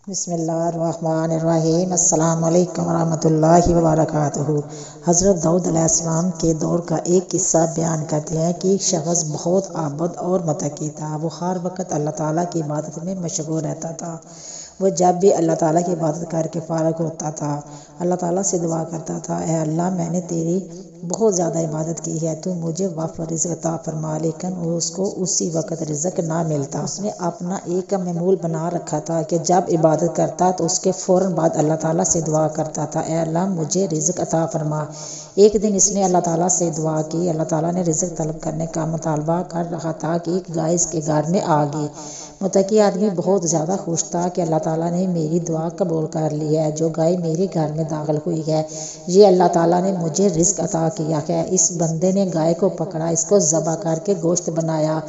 بسم اللہ الرحمن الرحیم۔ السلام علیکم ورحمۃ اللہ وبرکاتہ۔ حضرت داؤد علیہ السلام کے دور کا ایک قصہ بیان کرتے ہیں کہ ایک شخص بہت عابد اور متقی تھا۔ وہ ہر وقت اللہ تعالیٰ کی عبادت میں مشغول رہتا تھا۔ وہ جب بھی اللہ تعالیٰ کی عبادت کر کے فارغ ہوتا تھا اللہ تعالیٰ سے دعا کرتا تھا، اے اللہ، میں نے تیری بہت زیادہ عبادت کی ہے، تو مجھے وافر رزق عطا فرما۔ لیکن اس کو اسی وقت رزق نہ ملتا۔ اس نے اپنا ایک معمول بنا رکھا تھا کہ جب عبادت کرتا تو اس کے فوراً بعد اللہ تعالیٰ سے دعا کرتا تھا، اے اللہ، مجھے رزق عطا فرما۔ ایک دن اس نے اللہ تعالیٰ سے دعا کی۔ اللہ تعالیٰ نے رزق طلب کرنے کا مطالبہ کر رہا تھا کہ ایک گائے اس کے گھر میں آ گئی۔ متقی آدمی بہت زیادہ خوش تھا کہ اللہ تعالیٰ نے میری دعا قبول کر لی ہے۔ جو گائے میرے گھر میں داخل ہوئی ہے، یہ اللہ تعالیٰ نے مجھے رزق عطا کیا ہے۔ اس بندے نے گائے کو پکڑا، اس کو ذبح کر کے گوشت بنایا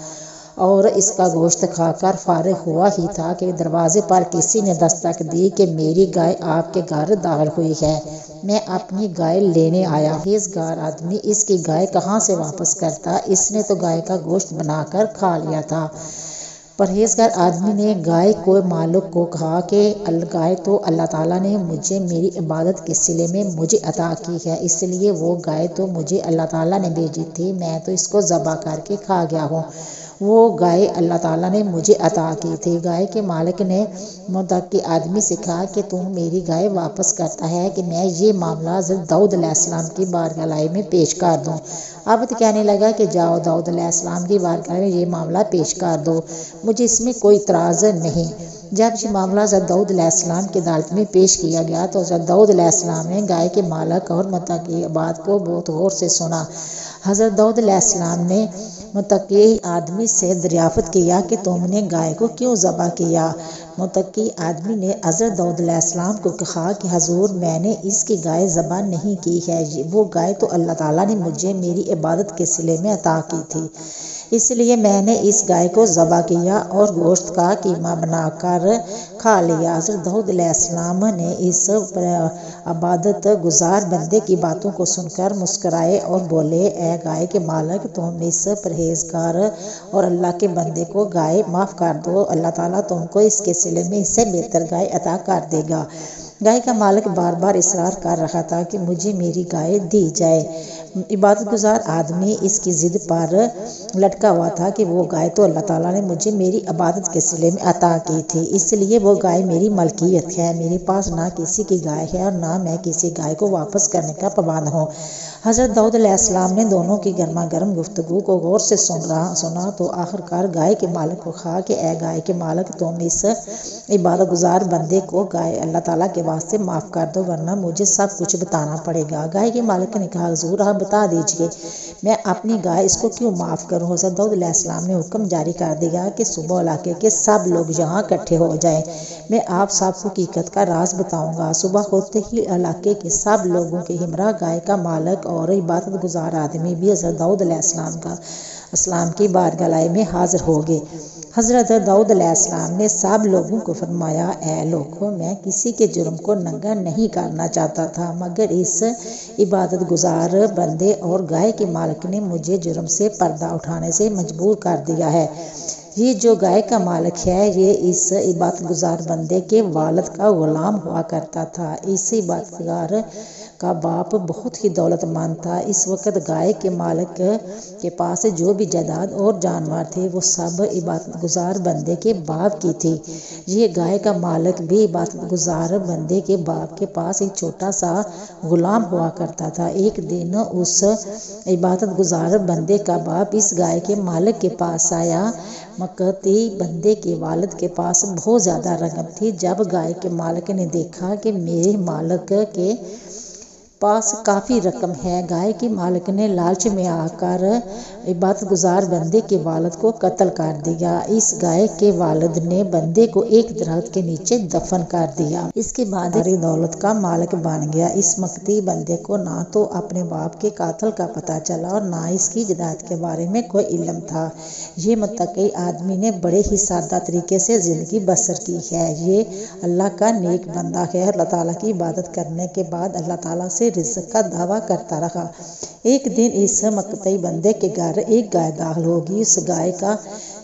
اور اس کا گوشت کھا کر فارغ ہوا ہی تھا کہ دروازے پر کسی نے دستک دی کہ میری گائے آپ کے گھر داخل ہوئی ہے، میں اپنی گائے لینے آیا۔ پرہیزگار آدمی اس کی گائے کہاں سے واپس کرتا؟ اس نے تو گائے کا گوشت بنا کر کھا لیا تھا۔ پرہیزگار آدمی نے گائے کو مالک کو کہا کہ گائے تو اللہ تعالیٰ نے مجھے میری عبادت کے صلے میں مجھے عطا کی ہے، اس لیے وہ گائے تو مجھے اللہ تعالیٰ نے بھیجی تھی، میں تو اس کو ذبح کر کے کھا گیا ہوں۔ وہ گائے اللہ تعالیٰ نے مجھے عطا کی تھی۔ گائے کے مالک نے متقی آدمی سے کہا کہ تم میری گائے واپس کرتا ہے کہ میں یہ معاملہ حضرت داؤد علیہ السلام کی بارگاہ میں پیش کر دوں۔ عابد کہنے لگا کہ جاؤ، داؤد علیہ السلام کی بارگاہ میں یہ معاملہ پیش کر دو، مجھے اس میں کوئی اعتراض نہیں۔ جب یہ معاملہ حضرت داؤد علیہ السلام کی عدالت میں پیش کیا گیا تو حضرت داؤد علیہ السلام نے گائے کے مالک اور متقی عباد کو بہت غور سے سنا۔ حضرت داؤد علیہ السلام نے متقی آدمی سے دریافت کیا کہ تم نے گائے کو کیوں ذبح کیا؟ متقی آدمی نے حضرت داؤد علیہ السلام کو کہا کہ حضور، میں نے اس کی گائے ذبح نہیں کی ہے، وہ گائے تو اللہ تعالیٰ نے مجھے میری عبادت کے صلے میں عطا کی تھی، اس لیے میں نے اس گائے کو ذبح کیا اور گوشت کا قیمہ بنا کر کھا لیا۔ حضرت داؤد علیہ السلام نے اس عبادت گزار بندے کی باتوں کو سن کر مسکرائے اور بولے، اے گائے کے مالک، تم اس پرہیزگار اور اللہ کے بندے کو گائے معاف کر دو، اللہ تعالیٰ تم کو اس کے صلے میں اس سے بہتر گائے عطا کر دے گا۔ گائے کا مالک بار بار اصرار کر رہا تھا کہ مجھے میری گائے دی جائے۔ عبادت گزار آدمی اس کی ضد پر لٹکا ہوا تھا کہ وہ گائے تو اللہ تعالیٰ نے مجھے میری عبادت کے صلے میں عطا کی تھی، اس لیے وہ گائے میری ملکیت ہے، میرے پاس نہ کسی کی گائے ہے اور نہ میں کسی گائے کو واپس کرنے کا پابند ہوں۔ حضرت داؤد علیہ السلام نے دونوں کی گرما گرم گفتگو کو غور سے سنا تو آخرکار گائے کے مالک کو کہا کہ اے گائے کے مالک، تم اس عبادت گزار بندے کو گائے اللہ تعالیٰ کے واسطے معاف کر دو، ورنہ مجھے سب کچھ بتانا پڑے گا۔ گائے کے مالک نے کہا، حضور آپ بتا دیجئے، میں اپنی گائے اس کو کیوں معاف کروں؟ حضرت داؤد علیہ السلام نے حکم جاری کر دیا کہ صبح علاقے کے سب لوگ یہاں اکٹھے ہو جائیں، میں آپ سب کو حقیقت کا راز بتاؤں گا۔ صبح ہوتے ہی علاقے کے سب لوگوں کے ہمراہ گائے کا مالک اور عبادت گزار آدمی بھی حضرت داؤد علیہ السلام کی بارگاہ میں حاضر ہو گئے۔ حضرت داؤد علیہ السلام نے سب لوگوں کو فرمایا، اے لوگوں، میں کسی کے جرم کو ننگا نہیں کرنا چاہتا تھا، مگر اس عبادت گزار بندے اور گائے کے مالک نے مجھے جرم سے پردہ اٹھانے سے مجبور کر دیا ہے۔ یہ جو گائے کا مالک ہے، یہ اس عبادت گزار بندے کے والد کا غلام ہوا کرتا تھا۔ اس عبادت گزار کا باپ بہت ہی دولت مند تھا۔ اس وقت گائے کے مالک کے پاس جو بھی جائیداد اور جانور تھے، وہ سب عبادت گزار بندے کے باپ کی تھی۔ یہ گائے کا مالک بھی عبادت گزار بندے کے باپ کے پاس ایک چھوٹا سا غلام ہوا کرتا تھا۔ ایک دن اس عبادت گزار بندے کا باپ اس گائے کے مالک کے پاس آیا۔ مقتی بندے کے والد کے پاس بہت زیادہ رقم تھی۔ جب گائے کے مالک نے دیکھا کہ میرے مالک کے پاس کافی رقم ہے، گائے کے مالک نے لالچ میں آ کر عبادت گزار بندے کے والد کو قتل کر دیا۔ اس گائے کے والد نے بندے کو ایک درخت کے نیچے دفن کر دیا۔ اس کے بعد ساری دولت کا مالک بن گیا۔ اس مقتی بندے کو نہ تو اپنے باپ کے قاتل کا پتہ چلا اور نہ اس کی جائیداد کے بارے میں کوئی علم تھا۔ یہ متقی آدمی نے بڑے ہی سادہ طریقے سے زندگی بسر کی ہے۔ یہ اللہ کا نیک بندہ ہے۔ اللہ تعالیٰ کی عبادت کرنے کے بعد اللہ تعالیٰ سے رزق کا دعویٰ کرتا رہا۔ ایک دن اس مقتی بندے کے گھر ایک گائے داخل ہوگی۔ اس گائے کا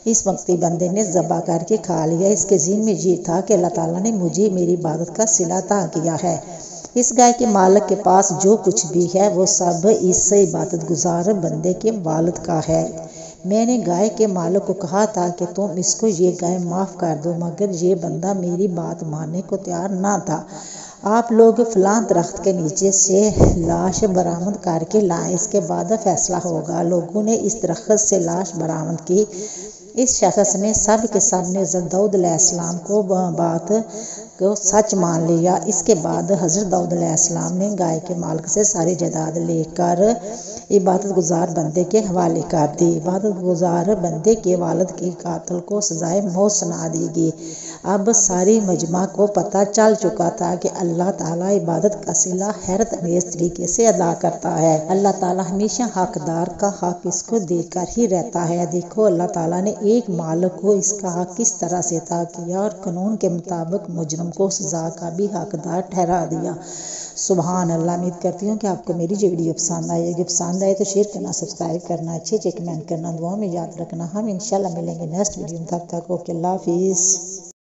اس مقتی بندے نے ذبح کر کے کھا لیا۔ اس کے ذہن میں یہ تھا کہ اللہ تعالیٰ نے مجھے میری عبادت کا صلہ عطا کیا ہے۔ اس گائے کے مالک کے پاس جو کچھ بھی ہے وہ سب اس عبادت گزار بندے کے والد کا ہے۔ میں نے گائے کے مالک کو کہا تھا کہ تم اس کو یہ گائے معاف کر دو، مگر یہ بندہ میری بات ماننے کو تیار نہ تھا۔ آپ لوگ فلاں درخت کے نیچے سے لاش برآمد کر کے لائیں، اس کے بعد فیصلہ ہوگا۔ لوگوں نے اس درخت سے لاش برآمد کی۔ اس شخص نے سب کے سب نے حضرت داؤد علیہ السلام کو بات کو سچ مان لیا۔ اس کے بعد حضرت داؤد علیہ السلام نے گائے کے مالک سے ساری جائیداد لے کر عبادت گزار بندے کے حوالے کر دی۔ عبادت گزار بندے کے والد کے قاتل کو سزائے موت سنا دی گئی۔ اب ساری مجمع کو پتہ چل چکا تھا کہ اللہ تعالیٰ عبادت کا صلہ حیرت انگیز طریقے سے ادا کرتا ہے۔ اللہ تعالیٰ ہمیشہ حقدار کا حق اس کو دے کر ہی رہتا ہے۔ دیکھو، اللہ تعالیٰ نے ایک مالک کو اس کا حق کس طرح سے عطا کیا اور قانون کے مطابق مجرم کو سزا کا بھی حقدار ٹھہرا دیا۔ سبحان اللہ۔ امید کرتی ہوں کہ آپ کو میری یہ ویڈیو پسند آئے گی۔ پسند آئے تو شیئر کرنا، سبسکرائب کرنا، اچھے کمنٹ کرنا، دعا میں یاد رکھنا۔ ہم انشاءاللہ ملیں گے نیکسٹ ویڈیو میں، تب تک اوکے، اللہ حافظ۔